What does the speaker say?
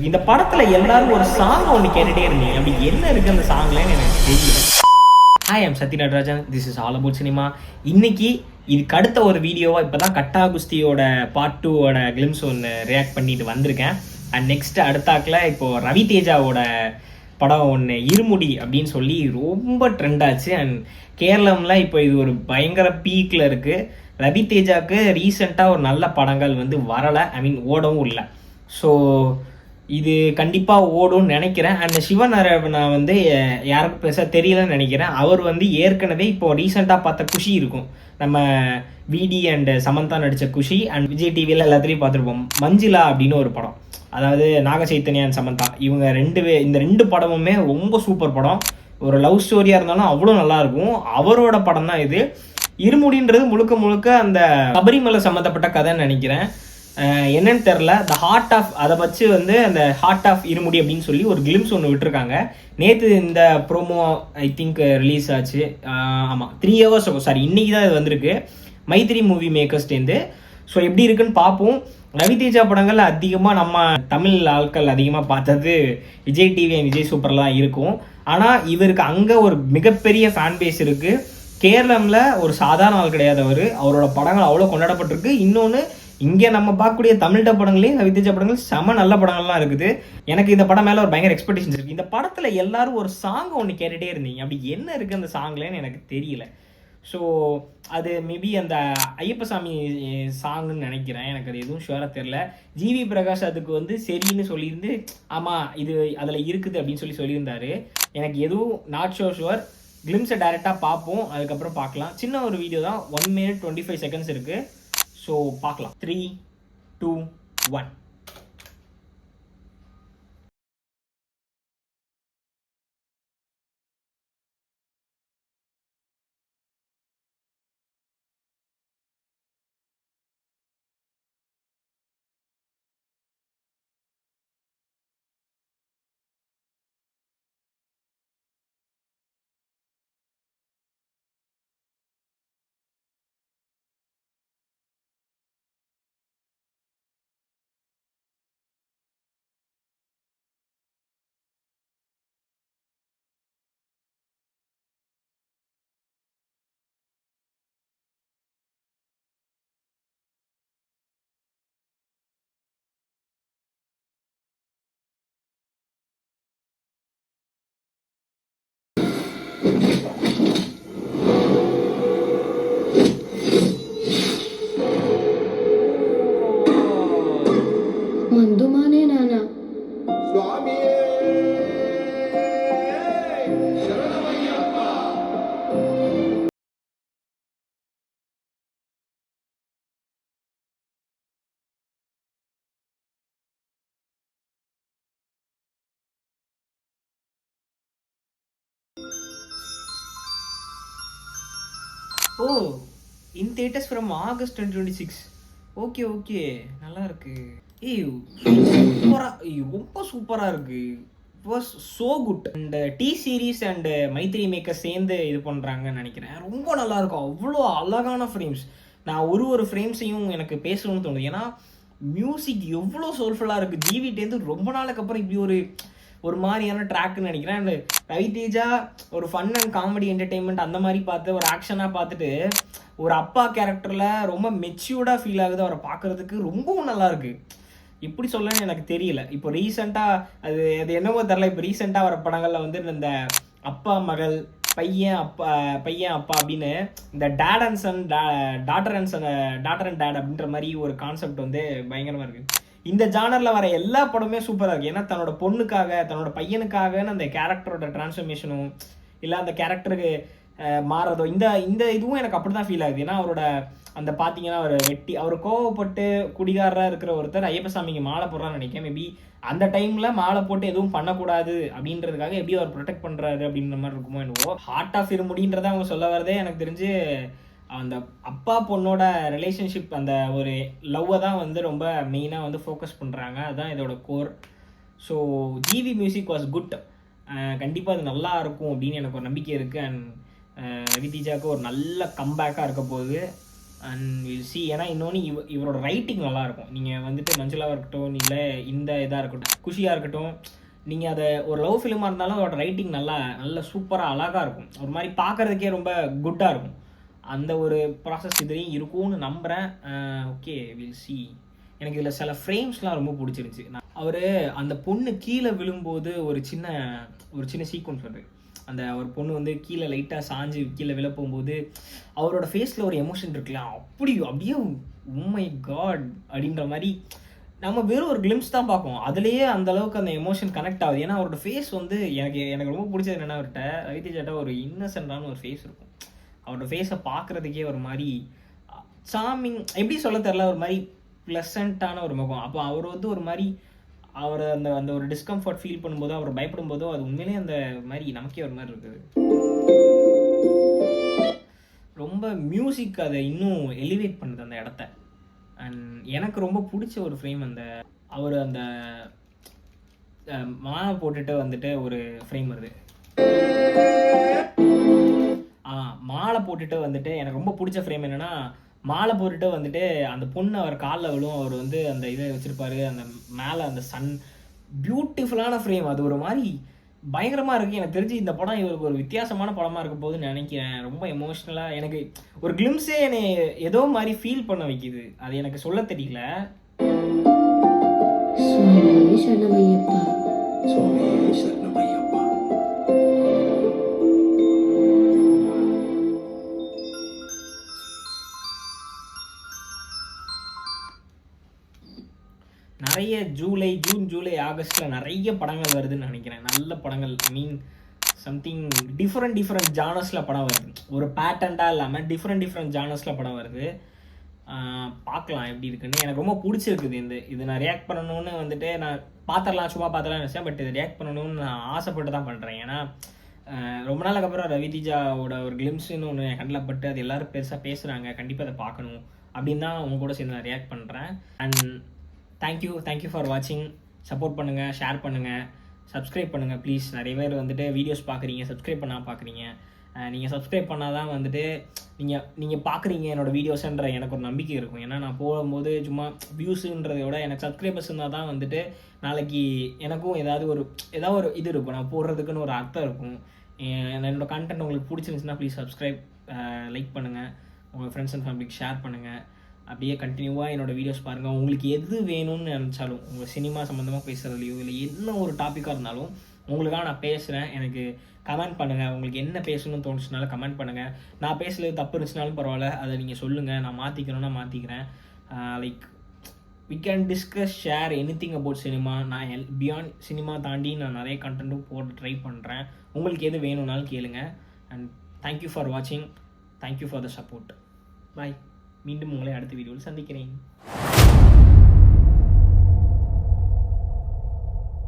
இந்த படத்துல எல்லாரும் ஒரு சாங் ஒன்று கேட்டுட்டே இருந்தீங்க. அப்படி என்ன இருக்கு அந்த சாங்லன்னு எனக்கு தெரியல. Hi, I'm Satya Natarajan. This is all about cinema. இன்னைக்கு இதுக்கு அடுத்த ஒரு வீடியோவா இப்போதான் கட்டா குஸ்தியோட பார்ட் 2 கிளிம்ஸ் ஒன்று ரியாக்ட் பண்ணிட்டு வந்திருக்கேன். அண்ட் நெக்ஸ்ட் அடுத்தாக்கில் இப்போ ரவி தேஜாவோட படம் ஒன்று இருமுடி அப்படின்னு சொல்லி ரொம்ப ட்ரெண்ட் ஆச்சு. அண்ட் கேரளம்ல இப்போ இது ஒரு பயங்கர பீக்கில் இருக்குது. ரவி தேஜாவுக்கு ரீசெண்டாக ஒரு நல்ல படங்கள் வரலை, ஓடவும் இல்லை. ஸோ இது கண்டிப்பாக ஓடும்னு நினைக்கிறேன். அண்ட் சிவநாராயணா யாருக்கும் பெருசாக தெரியலன்னு நினைக்கிறேன். அவர் ஏற்கனவே இப்போ ரீசெண்டாக பார்த்த குஷி இருக்கும், நம்ம விடி அண்ட் சமந்தா நடித்த குஷி, அண்ட் விஜய் டிவியில் எல்லாத்துலேயும் பார்த்துருப்போம். மஞ்சிலா அப்படின்னு ஒரு படம், அதாவது நாக சைத்தன்யா அண்ட் சமந்தா இவங்க இந்த ரெண்டு படமுமே ரொம்ப சூப்பர் படம். ஒரு லவ் ஸ்டோரியாக இருந்தாலும் அவ்வளோ நல்லாயிருக்கும். அவரோட படம் தான் இது. இருமுடின்றது முழுக்க முழுக்க அந்த சபரிமலை சம்மந்தப்பட்ட கதைன்னு நினைக்கிறேன். என்னன்னு தெரில. த ஹார்ட் ஆஃப் அதை வச்சு அந்த ஹார்ட் ஆஃப் இருமுடி அப்படின்னு சொல்லி ஒரு கிளிம்ஸ் ஒன்று விட்டுருக்காங்க. நேற்று இந்த ப்ரோமோ ஐ திங்க் ரிலீஸ் ஆச்சு. ஆமாம், 3 hours சாரி, இன்னைக்கு தான் இது வந்திருக்கு மைத்ரி மூவி மேக்கர்ஸ்டேருந்து. ஸோ எப்படி இருக்குன்னு பார்ப்போம். ரவி தேஜா படங்கள் அதிகமாக நம்ம தமிழ் ஆட்கள் அதிகமாக பார்த்தது விஜய் டிவி அண்ட் விஜய் சூப்பரில் தான் இருக்கும். ஆனால் இவருக்கு அங்கே ஒரு மிகப்பெரிய ஃபேன் பேஸ் இருக்குது. கேரளமில் ஒரு சாதாரண ஆள் கிடையாது அவர். அவரோட படங்கள் அவ்வளோ கொண்டாடப்பட்டிருக்கு. இன்னொன்று, இங்கே நம்ம பார்க்கக்கூடிய தமிழ்ட படங்களே ரவி தேஜா படங்கள் செம நல்ல படங்கள்லாம் இருக்குது. எனக்கு இந்த படம் மேலே ஒரு பயங்கர எக்ஸ்பெக்டேஷன்ஸ் இருக்குது. இந்த படத்தில் எல்லாரும் ஒரு சாங் ஒன்று கேட்டுகிட்டே இருந்தீங்க. அப்படி என்ன இருக்குது அந்த சாங்லன்னு எனக்கு தெரியல. ஸோ அது மேபி அந்த ஐயப்பசாமி சாங்குன்னு நினைக்கிறேன். எனக்கு அது எதுவும் ஷுவராக தெரில. ஜிவி பிரகாஷ் அதுக்கு சரின்னு சொல்லியிருந்து ஆமாம் இது அதில் இருக்குது அப்படின்னு சொல்லியிருந்தாரு. எனக்கு எதுவும் நாட் ஷுவர். கிளிம்ஸை டைரெக்டாக பார்ப்போம், அதுக்கப்புறம் பார்க்கலாம். சின்ன ஒரு வீடியோ தான், 1 minute 25 seconds இருக்குது. ஸோ பார்க்கலாம். 3, 2, 1. మందుమానే నానా స్వామియే శరణమయ్యప్ప. Oh, in theatres from August 2026. Okay, நல்லா இருக்கு. ரொம்ப சூப்பராக இருக்கு. It was so good. And T series and Mythri Maker சேர்ந்து இது பண்ணுறாங்கன்னு நினைக்கிறேன். ரொம்ப நல்லா இருக்கும். அவ்வளோ அழகான ஃப்ரேம்ஸ். நான் ஒரு ஃப்ரேம்ஸையும் எனக்கு பேசணும்னு தோணுது. ஏன்னா மியூசிக் எவ்வளோ சோல்ஃபுல்லாக இருக்குது. ஜிவிட்டேருந்து ரொம்ப நாளுக்கு அப்புறம் இப்படி ஒரு மாதிரியான ட்ராக்னு நினைக்கிறேன். அண்ட் ரவி தேஜா ஒரு ஃபன் அண்ட் காமெடி என்டர்டெயின்மெண்ட் அந்த மாதிரி பார்த்து ஒரு ஆக்ஷனாக பார்த்துட்டு ஒரு அப்பா கேரக்டரில் ரொம்ப மெச்சூர்டாக ஃபீல் ஆகுது. அவரை பார்க்குறதுக்கு ரொம்பவும் நல்லா இருக்குது. எப்படி சொல்லணும்னு எனக்கு தெரியல. இப்போ ரீசெண்டாக அது என்னவோ தெரில. இப்போ ரீசெண்டாக வர படங்களில் இந்த அப்பா மகள், பையன் அப்பா அப்படின்னு இந்த dad and son, daughter and dad அப்படின்ற மாதிரி ஒரு கான்செப்ட் பயங்கரமாக இருக்குது. இந்த ஜானரில் வர எல்லா படமே சூப்பராக இருக்குது. ஏன்னா தன்னோட பொண்ணுக்காக, தன்னோட பையனுக்காகன்னு அந்த கேரக்டரோட டிரான்ஸ்ஃபர்மேஷனும் இல்லை அந்த கேரக்டருக்கு மாறுறதோ இந்த இதுவும் எனக்கு அப்படி தான் ஃபீல் ஆகுது. ஏன்னா அவரோட அந்த பார்த்தீங்கன்னா அவர் கோவப்பட்டு குடிகாரராக இருக்கிற ஒருத்தர் ஐயப்பசாமிக்கு மாலை போடுறான்னு நினைக்கிறேன். மேபி அந்த டைமில் மாலை போட்டு எதுவும் பண்ணக்கூடாது அப்படின்றதுக்காக எப்படி அவர் ப்ரொடெக்ட் பண்ணுறாரு அப்படின்ற மாதிரி இருக்குமோ என்னவோ. ஹார்ட் ஆஃப் இருமுடின்றதை அவங்க சொல்ல வரதே எனக்கு தெரிஞ்சு அந்த அப்பா பொண்ணோட ரிலேஷன்ஷிப், அந்த ஒரு லவ்வை தான் ரொம்ப மெயினாக ஃபோக்கஸ் பண்ணுறாங்க. அதுதான் இதோட core. So GV music was good. கண்டிப்பாக அது நல்லா இருக்கும் அப்படின்னு எனக்கு ஒரு நம்பிக்கை இருக்குது. அண்ட் ரவி தேஜாவுக்கு ஒரு நல்ல கம்பேக்காக இருக்க போகுது. And will see. ஏன்னா இன்னொன்று இவரோட ரைட்டிங் நல்லாயிருக்கும். நீங்கள் வந்துட்டு மஞ்சுளாவாக இருக்கட்டும், இல்லை இந்த இதாக இருக்கட்டும், குஷியாக இருக்கட்டும், நீங்கள் அதை ஒரு லவ் ஃபிலிமாக இருந்தாலும் அதோட ரைட்டிங் நல்ல சூப்பராக அழகாக இருக்கும். ஒரு மாதிரி பார்க்குறதுக்கே ரொம்ப குட்டாக இருக்கும். அந்த ஒரு ப்ராசஸ் இதுலேயும் இருக்கும்னு நம்புகிறேன். Okay, will see. எனக்கு இதில் சில ஃப்ரேம்ஸ்லாம் ரொம்ப பிடிச்சிருந்துச்சி. அவர் அந்த பொண்ணு கீழே விழும்போது ஒரு சின்ன சீக்வன்ஸ் வருது. அந்த ஒரு பொண்ணு வந்து கீழே லைட்டாக சாஞ்சு கீழே விழ போகும்போது அவரோட ஃபேஸில் ஒரு எமோஷன் இருக்குல்ல, அப்படியே உம்மை காட் அப்படின்ற மாதிரி நம்ம வெறும் ஒரு கிளிம்ஸ் தான் பார்ப்போம். அதுலேயே அந்த அளவுக்கு அந்த எமோஷன் கனெக்ட் ஆகுது. ஏன்னா அவரோட ஃபேஸ் வந்து எனக்கு ரொம்ப பிடிச்சது என்னென்னா, அவர்கிட்ட ரவிதேஜாட்ட ஒரு இன்னசென்டான ஒரு ஃபேஸ் இருக்கும். அவரோட ஃபேஸை பார்க்குறதுக்கே ஒரு மாதிரி சாமிங், எப்படி சொல்ல தெரில, ஒரு மாதிரி ப்ளசண்ட்டான ஒரு முகம். அப்போ அவர் வந்து ஒரு மாதிரி அவர் அந்த ஒரு டிஸ்கம்ஃபர்ட் ஃபீல் பண்ணும்போதோ, அவர் பயப்படும் போதோ, அது உண்மையிலேயே அந்த மாதிரி நமக்கே ஒரு மாதிரி இருக்குது. ரொம்ப மியூசிக் அதை இன்னும் எலிவேட் பண்ணுது அந்த இடத்த. அண்ட் எனக்கு ரொம்ப பிடிச்ச ஒரு ஃப்ரேம் அவர் அந்த மாலை போட்டுட்டு வந்துட்டு ஒரு ஃப்ரேம் வருது. மாலை போட்டுட்டு வந்துட்டு எனக்கு ரொம்ப பிடிச்ச ஃப்ரேம் என்னென்னா, மாலை போட்டுட்டு வந்துட்டு அந்த பொண்ணு அவர் காலில் விழும். அவர் வந்து அந்த இதை வச்சுருப்பாரு, அந்த மேலே அந்த சன், பியூட்டிஃபுல்லான ஃப்ரேம். அது ஒரு மாதிரி பயங்கரமாக இருக்குது. எனக்கு தெரிஞ்சு இந்த படம் இவருக்கு ஒரு வித்தியாசமான படமாக இருக்க போகுதுன்னு நினைக்கிறேன். ரொம்ப எமோஷ்னலாக எனக்கு ஒரு கிளிம்ஸே என்னை ஏதோ மாதிரி ஃபீல் பண்ண வைக்குது. அது எனக்கு சொல்ல தெரியல. சுவாமியே சரணமையப்பா. சுவாமியே சரணமையப்பா. நிறைய ஜூன் ஜூலை ஆகஸ்ட்டில் நிறைய படங்கள் வருதுன்னு நினைக்கிறேன். நல்ல படங்கள். ஐ மீன் சம்திங் டிஃப்ரெண்ட் ஜானர்ஸில் படம் வருது. ஒரு பேட்டர்ன்டாக இல்லாமல் டிஃப்ரெண்ட் ஜானர்ஸில் படம் வருது. பார்க்கலாம் எப்படி இருக்குன்னு. எனக்கு ரொம்ப பிடிச்சிருக்குது. இது நான் ரியாக்ட் பண்ணணும்னு வந்துட்டு நான் சும்மா பார்த்துடலாம் நினச்சேன். பட் இது ரியாக்ட் பண்ணணும்னு நான் ஆசைப்பட்டு தான் பண்ணுறேன். ஏன்னா ரொம்ப நாளுக்கு அப்புறம் ரவிதேஜாவோட ஒரு கிளிம்ஸ்ன்னு ஒன்று என் கண்ணில் பட்டு அது எல்லோரும் பெருசாக பேசுகிறாங்க. கண்டிப்பாக அதை பார்க்கணும் அப்படின்னு தான் உங்க கூட சேர்ந்து நான் ரியாக்ட் பண்ணுறேன். அண்ட் தேங்க்யூ ஃபார் வாட்சிங். சப்போர்ட் பண்ணுங்கள், ஷேர் பண்ணுங்கள், சப்ஸ்கிரைப் பண்ணுங்கள் ப்ளீஸ். நிறைய பேர் வந்துட்டு வீடியோஸ் பார்க்குறீங்க, சப்ஸ்கிரைப் பார்க்குறீங்க. நீங்கள் சப்ஸ்கிரைப் பண்ணால் தான் வந்துட்டு நீங்கள் பார்க்குறீங்க என்னோடய வீடியோஸ்ன்ற எனக்கு ஒரு நம்பிக்கை இருக்கும். ஏன்னா நான் போகும்போது சும்மா வியூஸுன்றதை விட எனக்கு சப்ஸ்கிரைபர்ஸ் இருந்தால் தான் வந்துட்டு நாளைக்கு எனக்கும் ஏதாவது ஒரு இது இருக்கும், நான் போடுறதுக்குன்னு ஒரு அர்த்தம் இருக்கும். என்னோடய கண்டென்ட் உங்களுக்கு பிடிச்சிருந்துச்சுன்னா ப்ளீஸ் சப்ஸ்கிரைப், லைக் பண்ணுங்கள், உங்கள் ஃப்ரெண்ட்ஸ் அண்ட் ஃபேமிலிக்கு ஷேர் பண்ணுங்கள். அப்படியே கண்டினியூவாக என்னோடய வீடியோஸ் பாருங்கள். உங்களுக்கு எது வேணும்னு நினச்சாலும், உங்கள் சினிமா சம்மந்தமாக பேசுகிறதுலையோ இல்லை என்ன ஒரு டாப்பிக்காக இருந்தாலும் உங்களுக்காக நான் பேசுகிறேன். எனக்கு கமெண்ட் பண்ணுங்கள். உங்களுக்கு என்ன பேசணும்னு தோணுச்சுனாலும் கமெண்ட் பண்ணுங்கள். நான் பேசுகிறது தப்பு இருந்துச்சுனாலும் பரவாயில்ல, அதை நீங்கள் சொல்லுங்கள். நான் மாற்றிக்கணும்னா மாற்றிக்கிறேன். Like we can discuss, share anything about cinema. நான் பியாண்ட் சினிமா தாண்டி நான் நிறைய கண்டென்ட்டும் போட்டு ட்ரை பண்ணுறேன். உங்களுக்கு எது வேணும்னாலும் கேளுங்க. அண்ட் தேங்க்யூ ஃபார் வாட்சிங். Thank you for the support. Bye. மீண்டும் உங்களை அடுத்த வீடியோவில் சந்திக்கிறேன்.